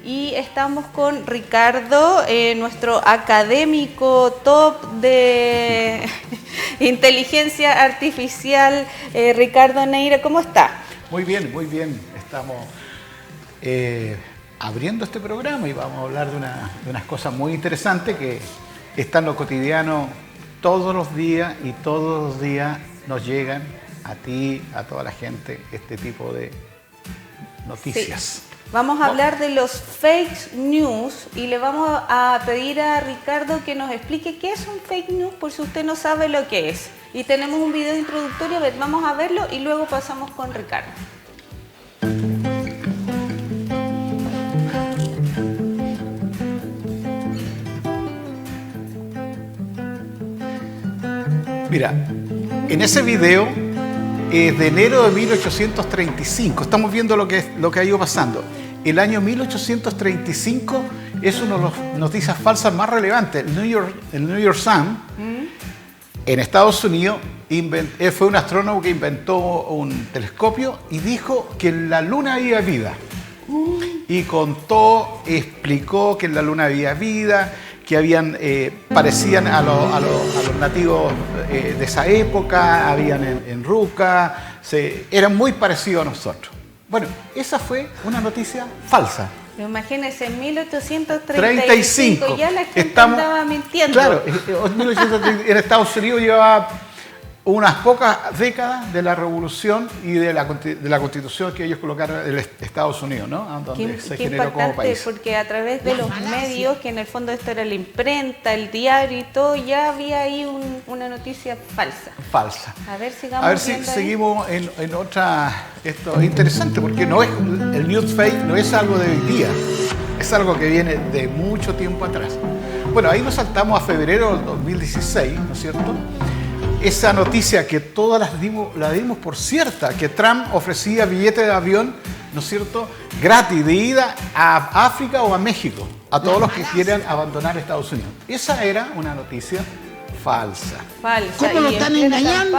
y estamos con Ricardo, nuestro académico top de inteligencia artificial. Ricardo Neira, ¿cómo está? Muy bien, muy bien. Estamos abriendo este programa y vamos a hablar de unas cosas muy interesantes que están en lo cotidiano todos los días, y todos los días nos llegan a ti, a toda la gente, este tipo de noticias. Sí. Vamos a hablar de los fake news y le vamos a pedir a Ricardo que nos explique qué es un fake news, por si usted no sabe lo que es. Y tenemos un video introductorio, vamos a verlo y luego pasamos con Ricardo. Mira, en ese video es de enero de 1835. Estamos viendo lo que ha ido pasando. El año 1835 es una de las noticias falsas más relevantes. El New York Sun, en Estados Unidos, él fue un astrónomo que inventó un telescopio y dijo que en la Luna había vida. Y contó, explicó que en la Luna había vida, que parecían a los nativos de esa época, habían en Ruca, eran muy parecidos a nosotros. Bueno, esa fue una noticia falsa. Imagínense, en 1835 ya la gente andaba mintiendo. Claro, en Estados Unidos llevaba unas pocas décadas de la revolución y de la constitución que ellos colocaron en Estados Unidos, ¿no? Donde se generó como país. Porque a través de los medios, que en el fondo esto era la imprenta, el diario y todo, ya había ahí una noticia falsa. Falsa. A ver, sigamos. A ver si seguimos en otra. Esto es interesante porque no es el news fake, no es algo de hoy día, es algo que viene de mucho tiempo atrás. Bueno, ahí nos saltamos a febrero del 2016, ¿no es cierto? Esa noticia que todas la dimos por cierta, que Trump ofrecía billetes de avión, ¿no es cierto?, gratis de ida a África o a México, a todos los que quieran abandonar Estados Unidos. Esa era una noticia falsa. ¿Cómo lo están engañando?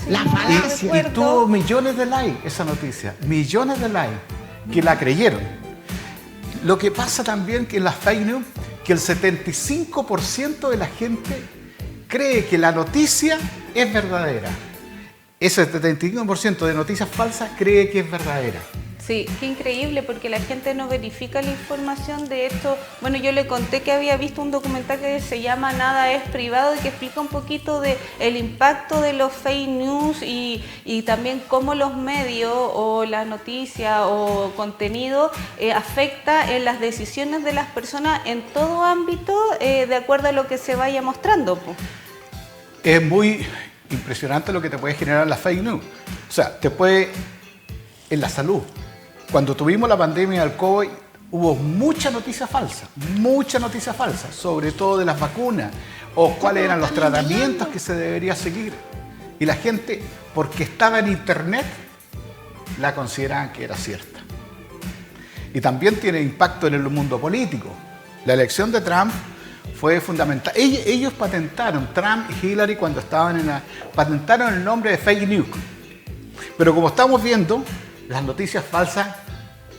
La falacia. Y tuvo millones de likes esa noticia, millones de likes que la creyeron. Lo que pasa también que en las fake news, que el 75% de la gente cree que la noticia es verdadera. Ese 75% de noticias falsas cree que es verdadera. Sí, qué increíble, porque la gente no verifica la información de esto. Bueno, yo le conté que había visto un documental que se llama Nada es privado y que explica un poquito de el impacto de los fake news y también cómo los medios o las noticias o contenido afecta en las decisiones de las personas en todo ámbito de acuerdo a lo que se vaya mostrando. Es muy impresionante lo que te puede generar la fake news. O sea, en la salud. Cuando tuvimos la pandemia del COVID, hubo mucha noticia falsa, sobre todo de las vacunas o cuáles eran los tratamientos que se debería seguir. Y la gente, porque estaba en internet, la consideraban que era cierta. Y también tiene impacto en el mundo político. La elección de Trump fue fundamental. Ellos patentaron, Trump y Hillary, cuando estaban patentaron el nombre de fake news. Pero como estamos viendo, las noticias falsas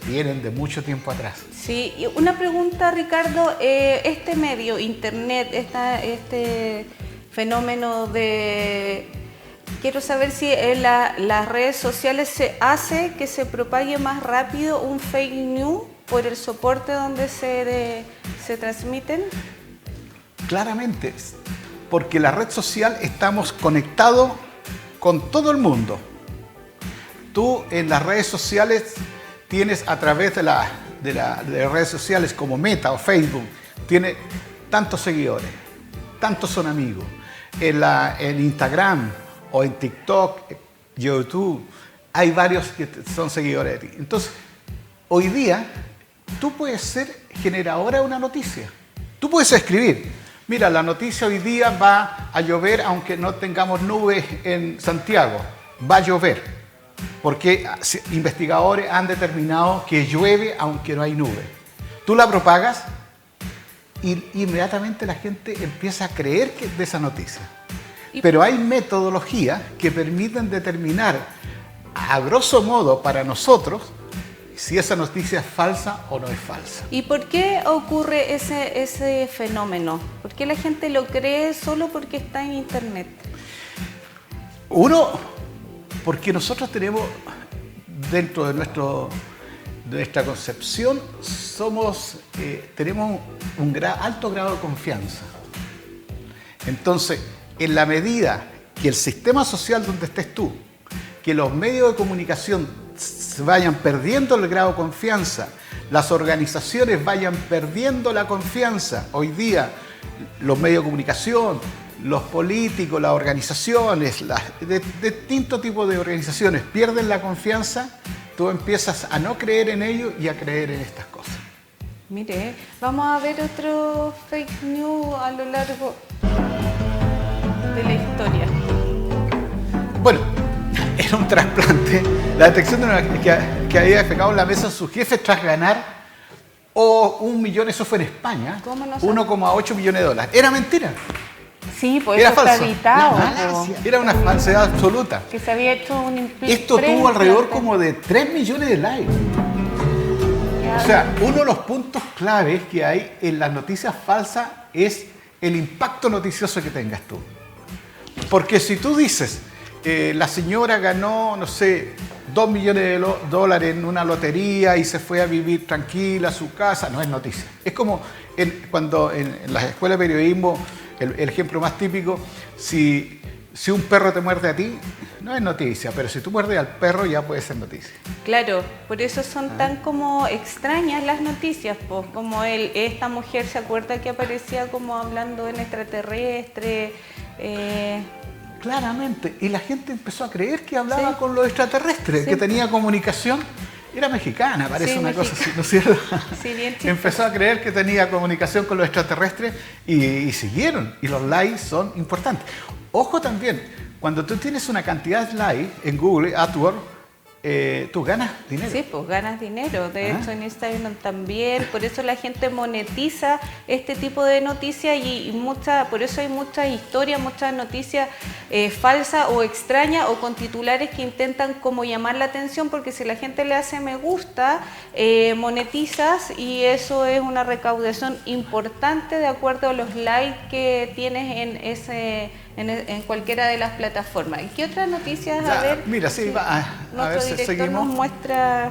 vienen de mucho tiempo atrás. Sí, y una pregunta, Ricardo, este medio, internet, este fenómeno de... Quiero saber si en las redes sociales se hace que se propague más rápido un fake news por el soporte donde se transmiten. Claramente, porque la red social estamos conectados con todo el mundo. Tú en las redes sociales tienes, a través de redes sociales como Meta o Facebook, tienes tantos seguidores, tantos son amigos. En Instagram o en TikTok, YouTube, hay varios que son seguidores de ti. Entonces, hoy día, tú puedes ser generadora de una noticia. Tú puedes escribir, mira, la noticia hoy día va a llover aunque no tengamos nubes en Santiago. Va a llover. Porque investigadores han determinado que llueve aunque no hay nubes. Tú la propagas y inmediatamente la gente empieza a creer de esa noticia. Pero hay metodologías que permiten determinar, a grosso modo para nosotros, si esa noticia es falsa o no es falsa. ¿Y por qué ocurre ese fenómeno? ¿Por qué la gente lo cree solo porque está en internet? Uno, porque nosotros tenemos dentro de nuestra concepción, tenemos un alto grado de confianza. Entonces, en la medida que el sistema social donde estés tú, que los medios de comunicación se vayan perdiendo el grado de confianza, las organizaciones vayan perdiendo la confianza. Hoy día, los medios de comunicación, los políticos, las organizaciones, de distintos tipos de organizaciones pierden la confianza, tú empiezas a no creer en ellos y a creer en estas cosas. Mire, vamos a ver otro fake news a lo largo de la historia. Bueno, era un trasplante, la detección de que había defecado en la mesa su jefe tras ganar $1 millón, eso fue en España, ¿Cómo no 1,8 millones de dólares. Era mentira. Sí, pues Era eso está falso. editado. Era una falsedad absoluta. Que se había hecho un Esto tuvo alrededor como de 3 millones de likes. O sea, uno de los puntos claves que hay en las noticias falsas es el impacto noticioso que tengas tú. Porque si tú dices, la señora ganó, no sé, $2 millones de dólares en una lotería y se fue a vivir tranquila a su casa, no es noticia. Es como cuando en las escuelas de periodismo, el ejemplo más típico, si un perro te muerde a ti, no es noticia, pero si tú muerdes al perro ya puede ser noticia. Claro, por eso son tan como extrañas las noticias, pues, como esta mujer se acuerda que aparecía como hablando en extraterrestre. Claramente, y la gente empezó a creer que hablaba Sí. con los extraterrestres, Sí. que tenía comunicación. Era mexicana, parece Sí, una cosa así, ¿no es cierto? Sí, bien chistoso. Empezó a creer que tenía comunicación con los extraterrestres y siguieron. Y los likes son importantes. Ojo también, cuando tú tienes una cantidad de likes en Google, AdWords, tú ganas dinero. Sí, pues ganas dinero. De hecho, en Instagram también. Por eso la gente monetiza este tipo de noticias y por eso hay muchas historias, muchas noticias falsas o extrañas o con titulares que intentan como llamar la atención, porque si la gente le hace me gusta, monetizas y eso es una recaudación importante de acuerdo a los likes que tienes en cualquiera de las plataformas. ¿Y qué otras noticias? Ya, A ver, mira, sí, a ver si director seguimos. nos muestra.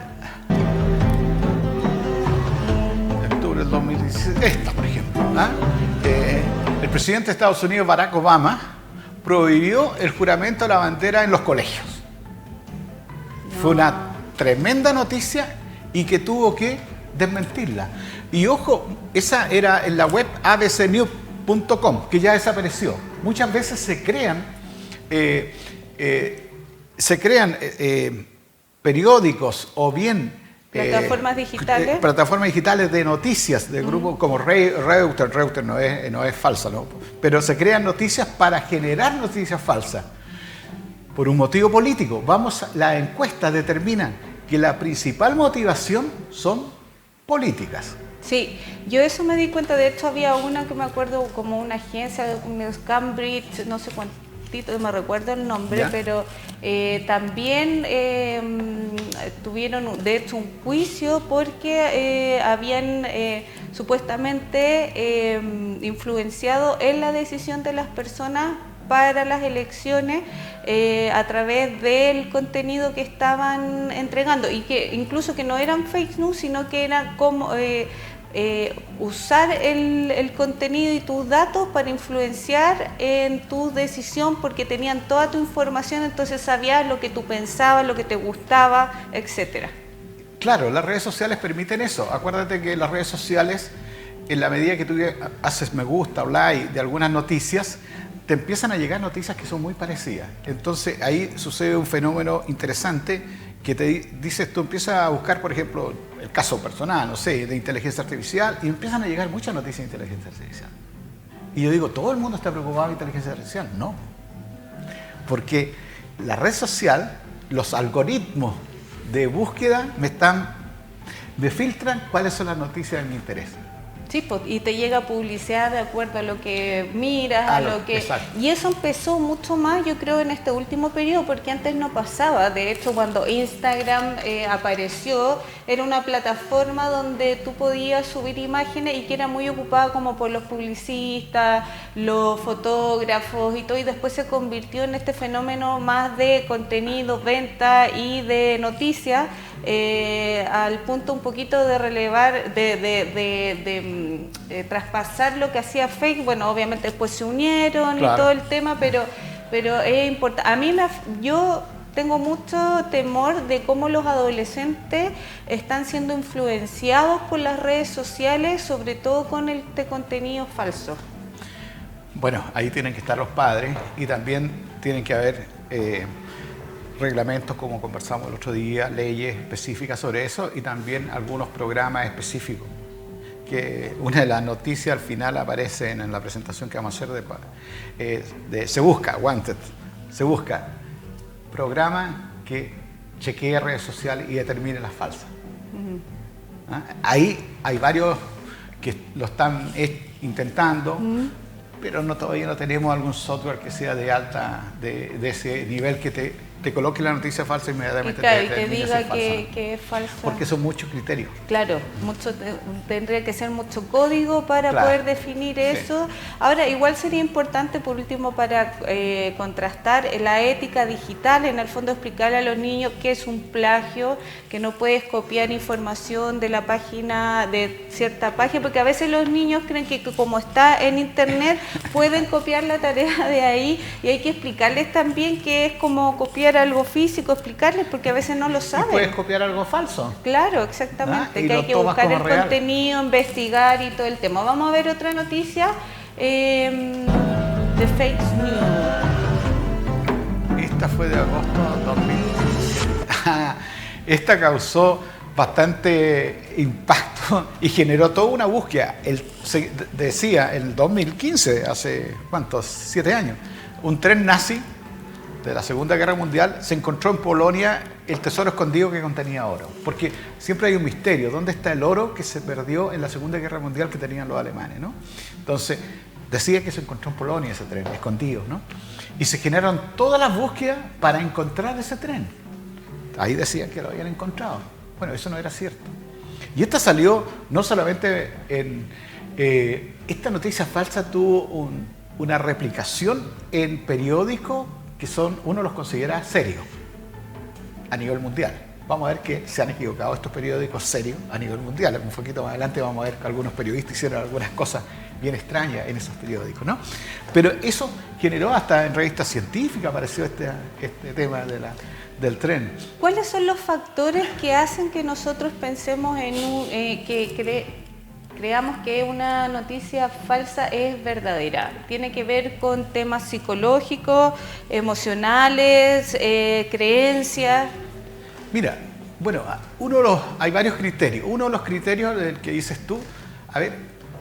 De octubre del 2016, esta por ejemplo. El presidente de Estados Unidos, Barack Obama, prohibió el juramento de la bandera en los colegios. No. Fue una tremenda noticia y que tuvo que desmentirla. Y ojo, esa era en la web abcnews.com, que ya desapareció. Muchas veces se crean periódicos o bien Plataformas digitales. Plataformas digitales de noticias de grupos como Reuters. Reuters no es falsa, ¿no? Pero se crean noticias para generar noticias falsas por un motivo político. Las encuestas determinan que la principal motivación son políticas. Sí, yo eso me di cuenta. De hecho había una que me acuerdo como una agencia de Cambridge, no sé cuántito, me recuerdo el nombre, ¿Ya? pero también tuvieron de hecho un juicio porque habían supuestamente influenciado en la decisión de las personas para las elecciones a través del contenido que estaban entregando, y que incluso que no eran fake news, sino que era como usar el contenido y tus datos para influenciar en tu decisión, porque tenían toda tu información, entonces sabías lo que tú pensabas, lo que te gustaba, etcétera. Claro, las redes sociales permiten eso. Acuérdate que las redes sociales, en la medida que tú haces me gusta o like de algunas noticias, te empiezan a llegar noticias que son muy parecidas. Entonces ahí sucede un fenómeno interesante que te dices, tú empiezas a buscar, por ejemplo, el caso personal, no sé, de inteligencia artificial, y empiezan a llegar muchas noticias de inteligencia artificial. Y yo digo, ¿todo el mundo está preocupado de inteligencia artificial? No. Porque la red social, los algoritmos de búsqueda me filtran cuáles son las noticias de mi interés. Sí, pues, y te llega publicidad de acuerdo a lo que miras, a lo que... Exacto. Y eso empezó mucho más, yo creo, en este último periodo, porque antes no pasaba. De hecho, cuando Instagram apareció, era una plataforma donde tú podías subir imágenes y que era muy ocupada como por los publicistas, los fotógrafos y todo, y después se convirtió en este fenómeno más de contenido, venta y de noticias, al punto un poquito de relevar, de traspasar lo que hacía Facebook. Bueno, obviamente después se unieron, claro, y todo el tema, pero es importante. A mí yo tengo mucho temor de cómo los adolescentes están siendo influenciados por las redes sociales, sobre todo con este contenido falso. Bueno, ahí tienen que estar los padres y también tienen que haber reglamentos, como conversamos el otro día, leyes específicas sobre eso y también algunos programas específicos. Que una de las noticias al final aparece en la presentación que vamos a hacer se busca, Wanted, se busca programa que chequee redes sociales y determine las falsas. ¿Ah? Ahí hay varios que lo están intentando, pero todavía no tenemos algún software que sea de ese nivel que te coloque la noticia falsa inmediatamente. Y claro, y te diga que es falso. Porque son muchos criterios. Claro, tendría que ser mucho código para poder definir eso. Ahora, igual sería importante, por último, para contrastar la ética digital, en el fondo explicarle a los niños qué es un plagio, que no puedes copiar información de la página, de cierta página, porque a veces los niños creen que como está en internet pueden copiar la tarea de ahí, y hay que explicarles también que es como copiar algo físico, explicarles, porque a veces no lo saben. ¿Y puedes copiar algo falso? Claro, exactamente, que hay que buscar el contenido, investigar y todo el tema. Vamos a ver otra noticia de fake news. Esta fue de agosto de 2015. Esta causó bastante impacto y generó toda una búsqueda. Se decía en el 2015, hace ¿cuántos? 7 años, un tren nazi de la Segunda Guerra Mundial se encontró en Polonia el tesoro escondido que contenía oro. Porque siempre hay un misterio, ¿dónde está el oro que se perdió en la Segunda Guerra Mundial que tenían los alemanes, ¿no? Entonces, decía que se encontró en Polonia ese tren, escondido, ¿no? Y se generaron todas las búsquedas para encontrar ese tren. Ahí decían que lo habían encontrado. Bueno, eso no era cierto. Y esta salió no solamente en... esta noticia falsa tuvo una replicación en periódicos que uno los considera serios a nivel mundial. Vamos a ver que se han equivocado estos periódicos serios a nivel mundial. Un poquito más adelante vamos a ver que algunos periodistas hicieron algunas cosas bien extrañas en esos periódicos, ¿no? Pero eso generó, hasta en revistas científicas apareció este tema del tren. ¿Cuáles son los factores que hacen que nosotros pensemos en creamos que una noticia falsa es verdadera? ¿Tiene que ver con temas psicológicos, emocionales, creencias? Mira, bueno, hay varios criterios. Uno de los criterios del que dices tú, a ver,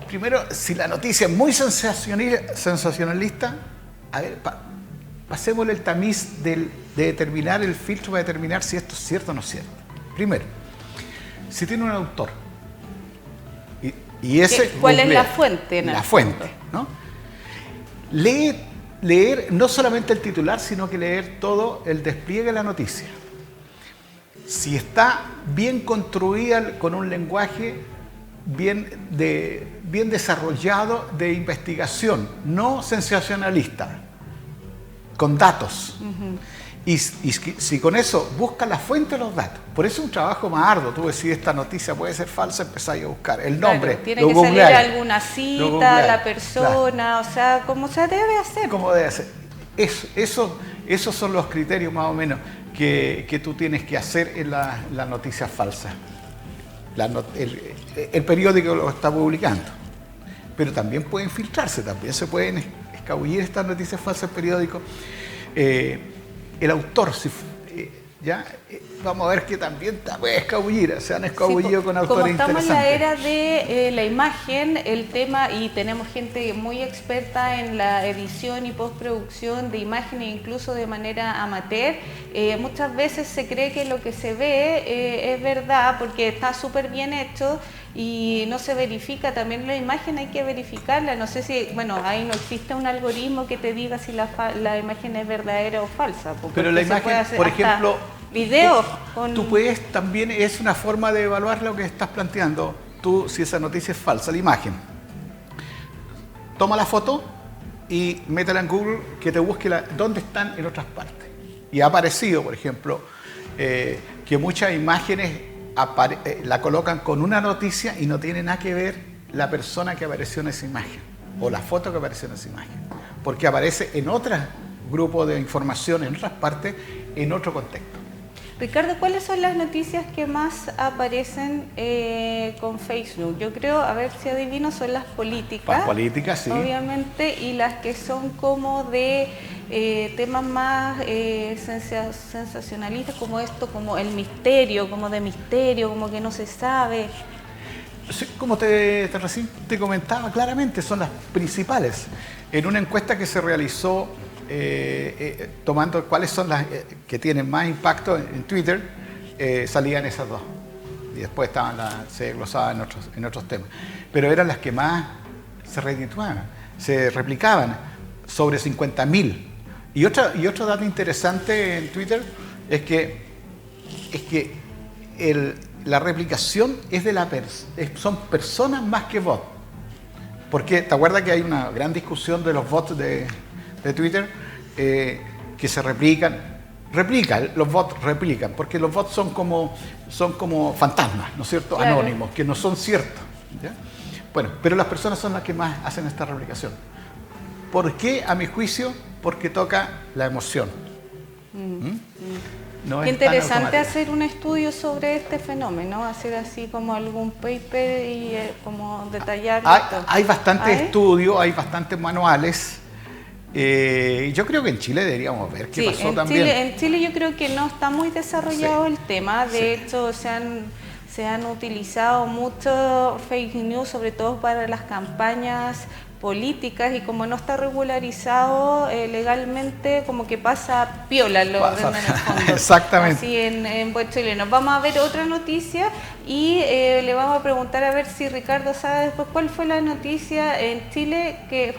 primero, si la noticia es muy sensacionalista, a ver, pasémosle el tamiz de determinar el filtro para determinar si esto es cierto o no es cierto. Primero, si tiene un autor, y ese ¿cuál es la fuente? La fuente, ¿no? Leer no solamente el titular, sino que leer todo el despliegue de la noticia. Si está bien construida con un lenguaje bien desarrollado de investigación, no sensacionalista, con datos. Y si con eso busca la fuente de los datos, por eso es un trabajo más arduo. Tú decís, esta noticia puede ser falsa, empezáis a buscar el nombre. Claro, tiene que salir alguna cita, la persona, claro. O sea, como se debe hacer. Como debe hacer. Esos son los criterios más o menos que tú tienes que hacer en la noticia falsa. El periódico lo está publicando, pero también pueden filtrarse, también se pueden escabullir estas noticias falsas en periódicos. El autor, vamos a ver que también puede escabullir, se han escabullido sí, con autores interesantes. Como estamos en la era de la imagen, el tema, y tenemos gente muy experta en la edición y postproducción de imágenes, incluso de manera amateur, muchas veces se cree que lo que se ve es verdad porque está súper bien hecho, y no se verifica. También la imagen hay que verificarla. No sé si, bueno, ahí no existe un algoritmo que te diga si la imagen es verdadera o falsa. Pero la imagen, por ejemplo, videos tú puedes también, es una forma de evaluar lo que estás planteando. Tú, si esa noticia es falsa, la imagen, toma la foto y métela en Google que te busque dónde están en otras partes. Y ha aparecido, por ejemplo, que muchas imágenes la colocan con una noticia y no tiene nada que ver la persona que apareció en esa imagen o la foto que apareció en esa imagen, porque aparece en otro grupo de información, en otras partes, en otro contexto. Ricardo, ¿cuáles son las noticias que más aparecen con Facebook? Yo creo, a ver si adivino, son las políticas. Las políticas, sí. Obviamente, y las que son como de temas más sensacionalistas, como esto, como el misterio, como que no se sabe. Sí, como recién te comentaba, claramente son las principales. En una encuesta que se realizó tomando cuáles son las que tienen más impacto en Twitter, salían esas dos. Y después se glosaban en otros temas. Pero eran las que más se redituaban, se replicaban, sobre 50.000. Y otro dato interesante en Twitter es que la replicación es son personas más que bots. Porque te acuerdas que hay una gran discusión de los bots de Twitter que se los bots replican, porque los bots son como fantasmas, ¿no es cierto? Claro. Anónimos, que no son ciertos, ¿ya? Bueno, pero las personas son las que más hacen esta replicación. ¿Por qué? A mi juicio, porque toca la emoción. No Qué interesante hacer un estudio sobre este fenómeno, hacer así como algún paper y como detallar. Hay bastantes estudios, hay bastantes manuales. Yo creo que en Chile deberíamos ver qué pasó también. En Chile yo creo que no está muy desarrollado el tema. De hecho, se han utilizado mucho fake news, sobre todo para las campañas políticas, y como no está regularizado legalmente, como que pasa piola lo orden en el fondo. Exactamente. Así en buen chileno. Vamos a ver otra noticia y le vamos a preguntar a ver si Ricardo sabe después cuál fue la noticia en Chile que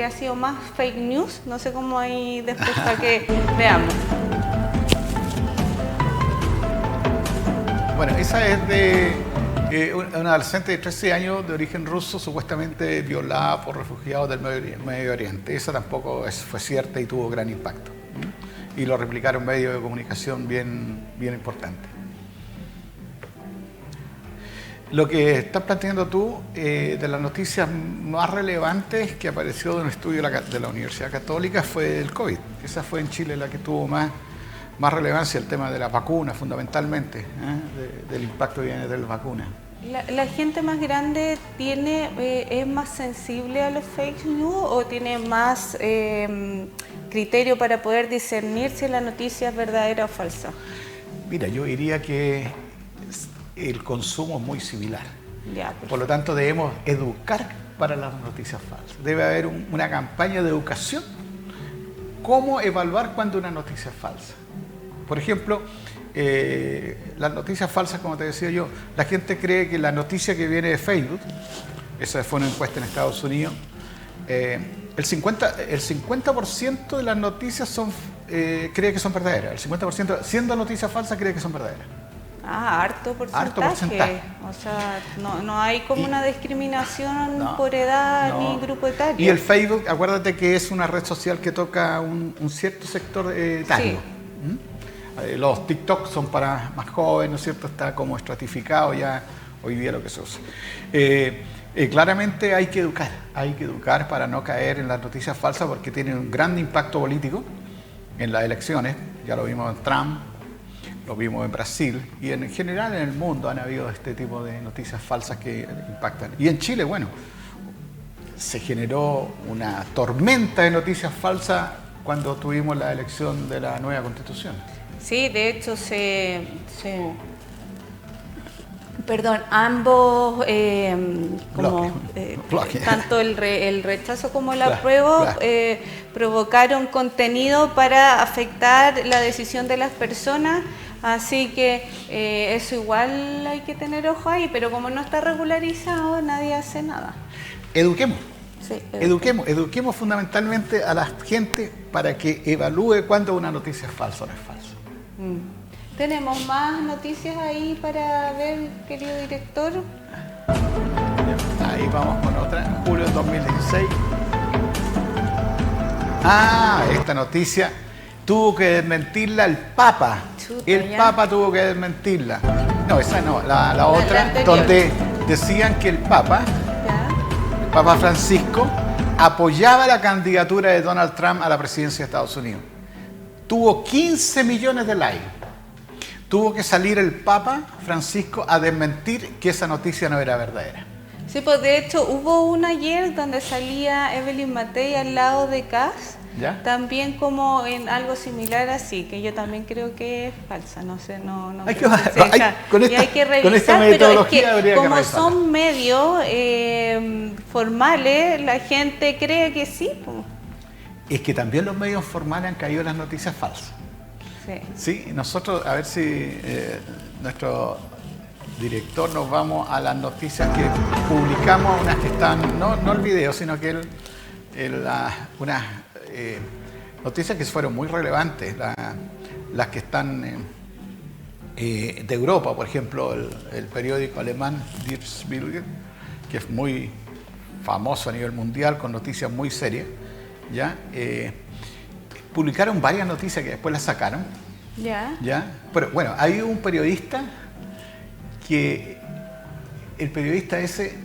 ha sido más fake news. No sé cómo hay después para que veamos. Bueno, esa es de una adolescente de 13 años de origen ruso, supuestamente violada por refugiados del Medio Oriente. Esa tampoco fue cierta y tuvo gran impacto. Y lo replicaron medios de comunicación bien importantes. Lo que estás planteando tú, de las noticias más relevantes que apareció de un estudio de la Universidad Católica, fue el COVID. Esa fue en Chile la que tuvo más relevancia, el tema de las vacunas, fundamentalmente, del impacto que viene de las vacunas. ¿La gente más grande es más sensible a los fake news o tiene más criterio para poder discernir si la noticia es verdadera o falsa? Mira, yo diría que el consumo es muy similar. Ya, por lo tanto, debemos educar para las noticias falsas. Debe haber una campaña de educación. ¿Cómo evaluar cuando una noticia es falsa? Por ejemplo, las noticias falsas, como te decía yo, la gente cree que la noticia que viene de Facebook, esa fue una encuesta en Estados Unidos, el 50% de las noticias cree que son verdaderas. El 50%, siendo noticias falsas, cree que son verdaderas. Harto porcentaje. O sea, no hay como una discriminación por edad ni grupo etario. Y el Facebook, acuérdate que es una red social que toca un cierto sector etario. Sí. Los TikTok son para más jóvenes, ¿no es cierto? Está como estratificado ya hoy día lo que se usa. Claramente hay que educar para no caer en las noticias falsas, porque tienen un gran impacto político en las elecciones. Ya lo vimos en Trump, lo vimos en Brasil y en general en el mundo han habido este tipo de noticias falsas que impactan. Y en Chile, bueno, se generó una tormenta de noticias falsas cuando tuvimos la elección de la nueva Constitución. Sí, de hecho ambos, tanto el rechazo como el apruebo provocaron contenido para afectar la decisión de las personas Así que eso igual hay que tener ojo ahí, pero como no está regularizado, nadie hace nada. Eduquemos. Sí, Eduquemos fundamentalmente a la gente para que evalúe cuándo una noticia es falsa o no es falsa. ¿Tenemos más noticias ahí para ver, querido director? Ahí vamos con otra, julio del 2016. Esta noticia tuvo que desmentirla el Papa. El Papa tuvo que desmentirla. No, esa no, la otra, donde decían que el Papa Francisco, apoyaba la candidatura de Donald Trump a la presidencia de Estados Unidos. Tuvo 15 millones de likes. Tuvo que salir el Papa Francisco a desmentir que esa noticia no era verdadera. Sí, pues de hecho hubo una ayer donde salía Evelyn Matei al lado de Kass, ¿ya? También como en algo similar así, que yo también creo que es falsa, no sé, no hay creo que, que sea. con Y hay que revisar, con esta pero metodología es que como revisarla. son medios formales, la gente cree que sí. Pues. Es que también los medios formales han caído en las noticias falsas. Sí, nosotros, a ver si nuestro director nos vamos a las noticias que publicamos, unas que están, no el video, sino que unas noticias que fueron muy relevantes, las que están de Europa, por ejemplo, el periódico alemán Der Spiegel, que es muy famoso a nivel mundial, con noticias muy serias, ¿ya? Publicaron varias noticias que después las sacaron. ¿Ya? Pero bueno, hay un periodista que el periodista ese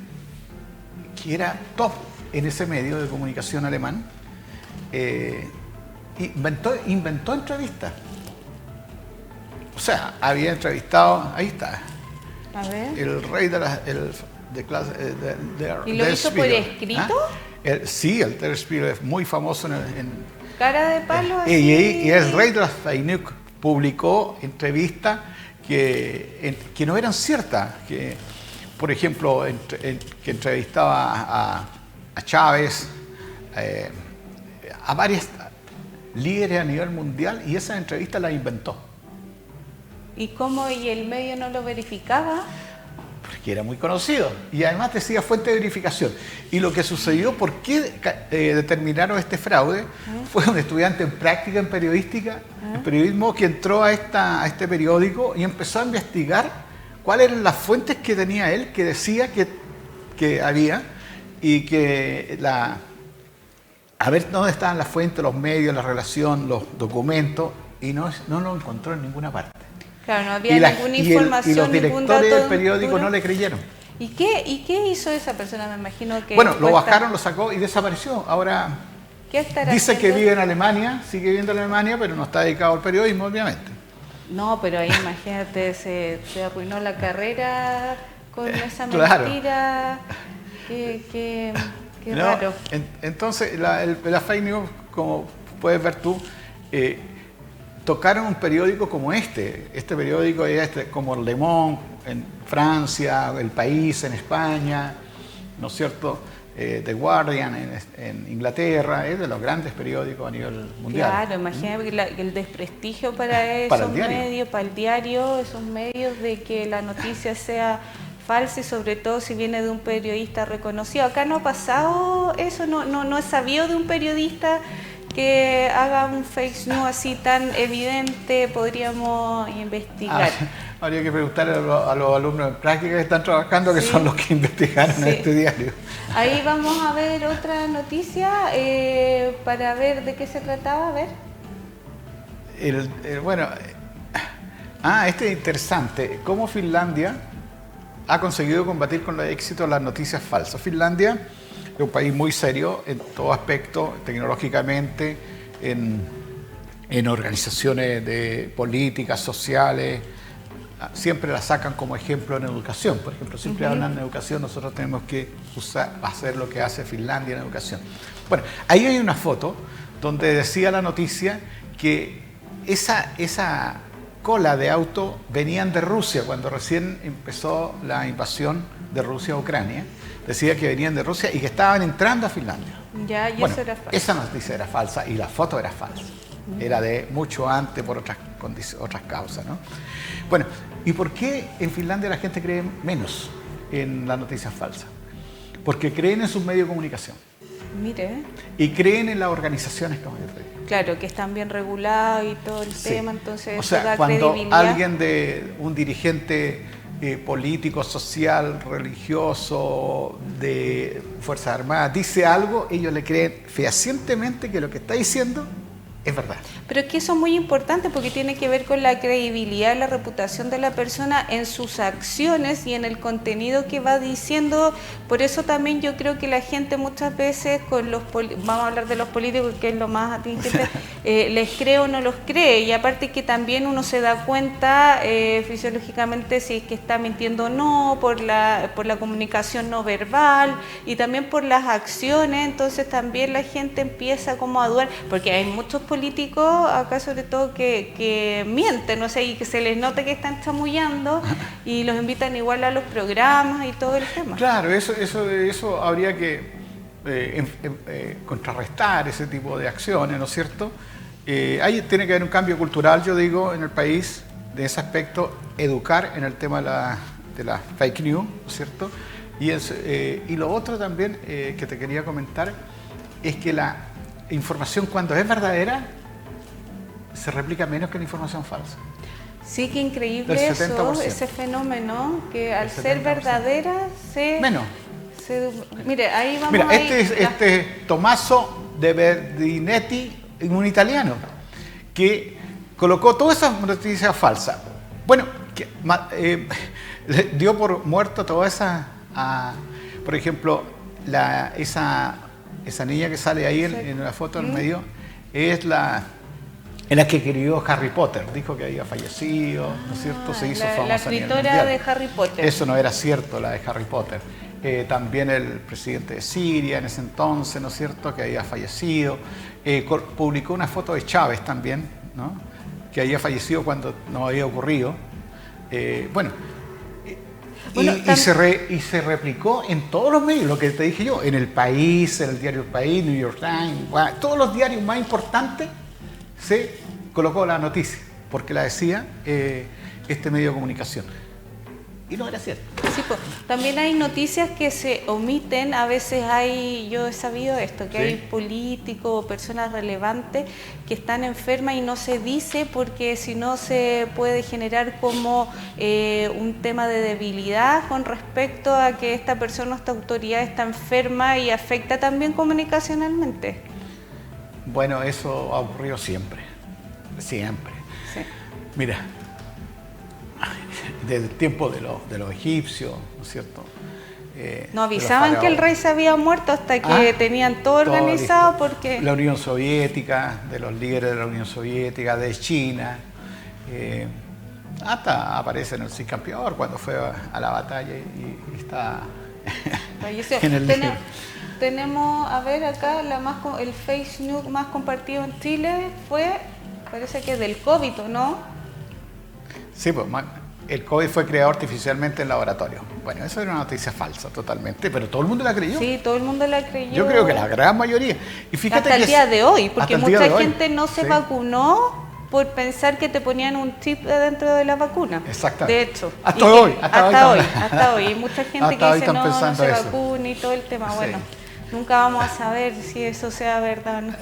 que era top en ese medio de comunicación alemán inventó entrevistas. O sea, había entrevistado, ahí está, a ver. el rey de clase ¿Y lo hizo por escrito? Sí, el Der Spiegel es muy famoso en cara de palo así. Y el rey de las fake news publicó entrevistas que no eran ciertas, que por ejemplo que entrevistaba a Chávez, a varios líderes a nivel mundial, y esas entrevistas las inventó. ¿Y cómo? ¿Y el medio no lo verificaba? Porque era muy conocido y además decía fuente de verificación. Y lo que sucedió, ¿por qué determinaron este fraude? Fue un estudiante en práctica en periodismo, que entró a este periódico y empezó a investigar cuáles eran las fuentes que tenía él, que decía que había, y que a ver dónde estaban las fuentes, los medios, la relación, los documentos, y no lo encontró en ninguna parte. Claro, no había ninguna información, y los directores del periódico no le creyeron. ¿Y qué hizo esa persona? Me imagino que... Bueno, lo bajaron, lo sacó y desapareció. Ahora dice que vive en Alemania, sigue viviendo en Alemania, pero no está dedicado al periodismo, obviamente. No, pero ahí imagínate, se arruinó la carrera con esa claro. Mentira. Qué raro. Entonces, la fake news, como puedes ver tú, tocaron un periódico como este periódico es como Le Monde en Francia, El País en España, ¿no es cierto? The Guardian en Inglaterra, es de los grandes periódicos a nivel mundial. Claro, imagínate el desprestigio para esos medios, para el diario, esos medios, de que la noticia sea falsa, y sobre todo si viene de un periodista reconocido. Acá no ha pasado eso, no he sabido de un periodista que haga un fake news así tan evidente. Podríamos investigar. Habría que preguntarle a los alumnos en práctica que están trabajando, que son los que investigaron este diario. Ahí vamos a ver otra noticia para ver de qué se trataba. A ver. Este es interesante. ¿Cómo Finlandia ha conseguido combatir con éxito las noticias falsas? Finlandia es un país muy serio en todo aspecto, tecnológicamente, en organizaciones de políticas sociales. Siempre la sacan como ejemplo en educación. Por ejemplo, siempre hablan de educación, nosotros tenemos que hacer lo que hace Finlandia en educación. Bueno, ahí hay una foto donde decía la noticia que esa cola de auto venían de Rusia, cuando recién empezó la invasión de Rusia a Ucrania. Decía que venían de Rusia y que estaban entrando a Finlandia. Eso era falso. Esa noticia era falsa y la foto era falsa. era de mucho antes por otras causas, ¿no? Bueno, ¿y por qué en Finlandia la gente cree menos en las noticias falsas? Porque creen en sus medios de comunicación. Mire. Y creen en las organizaciones, como yo te digo. Claro, que están bien regulados y todo el tema, entonces o eso sea, da cuando credibilidad. un dirigente político, social, religioso, de Fuerzas Armadas, dice algo, ellos le creen fehacientemente que lo que está diciendo es verdad. Pero es que eso es muy importante porque tiene que ver con la credibilidad, la reputación de la persona en sus acciones y en el contenido que va diciendo. Por eso también yo creo que la gente muchas veces, vamos a hablar de los políticos, que es lo más atingente, les cree o no los cree. Y aparte que también uno se da cuenta fisiológicamente si es que está mintiendo o no, por la comunicación no verbal y también por las acciones. Entonces también la gente empieza como a dudar, porque hay muchos políticos acá sobre todo que mienten, no sé, y que se les nota que están chamullando y los invitan igual a los programas y todo el tema. Claro, eso habría que contrarrestar ese tipo de acciones, ¿no es cierto? Ahí tiene que haber un cambio cultural, yo digo, en el país, de ese aspecto, educar en el tema de la fake news, ¿no es cierto? Y lo otro también que te quería comentar es que la información, cuando es verdadera, se replica menos que la información falsa. Sí, qué increíble eso, ese fenómeno, que al ser verdadera se... Menos. Mire, ahí vamos. Mira, este es Tommaso de Verdinetti, un italiano, que colocó todas esas noticias falsas. Bueno, dio por muerto todas esas, por ejemplo, esa niña que sale ahí en la foto en medio, es la que escribió Harry Potter, dijo que había fallecido, ¿no es cierto? Se hizo famosa la escritora de Harry Potter. Eso no era cierto, la de Harry Potter. También el presidente de Siria en ese entonces, ¿no es cierto?, que había fallecido. Publicó una foto de Chávez también, ¿no?, que había fallecido cuando no había ocurrido. Y se replicó en todos los medios, lo que te dije yo, en El País, en el diario El País, New York Times, todos los diarios más importantes se colocó la noticia, porque la decía este medio de comunicación. Y no era cierto. Sí, pues, también hay noticias que se omiten, a veces yo he sabido esto, que hay políticos o personas relevantes que están enfermas y no se dice porque si no se puede generar como un tema de debilidad con respecto a que esta persona, esta autoridad está enferma y afecta también comunicacionalmente. Bueno, eso ha ocurrido siempre, siempre. Sí. Mira, desde el tiempo de los egipcios, ¿no es cierto? No avisaban que el rey se había muerto hasta que tenían todo organizado porque... La Unión Soviética, de los líderes de la Unión Soviética, de China, hasta aparece en el Cid Campeador cuando fue a la batalla y está en el libro. Tenemos, a ver acá, el fake news más compartido en Chile parece que es del COVID, ¿no? Sí, pues el COVID fue creado artificialmente en laboratorio. Bueno, eso era una noticia falsa totalmente, pero todo el mundo la creyó. Sí, todo el mundo la creyó. Yo creo que la gran mayoría. Y fíjate hasta el día de hoy, porque mucha gente no se sí. vacunó por pensar que te ponían un chip dentro de la vacuna. Exactamente. De hecho. Hasta hoy. Hay mucha gente que dice no se vacuna y todo el tema. Sí. Bueno, nunca vamos a saber si eso sea verdad o no.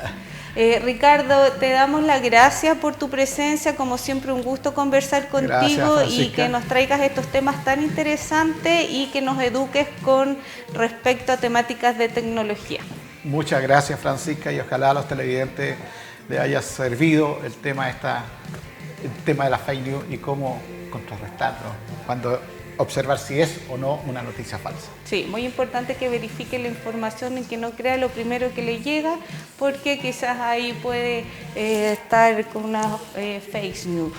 Ricardo, te damos las gracias por tu presencia, como siempre un gusto conversar contigo y que nos traigas estos temas tan interesantes y que nos eduques con respecto a temáticas de tecnología. Muchas gracias, Francisca, y ojalá a los televidentes les haya servido el tema de la fake news y cómo contrarrestarlo cuando observar si es o no una noticia falsa. Sí, muy importante que verifique la información y que no crea lo primero que le llega, porque quizás ahí puede estar con una fake news.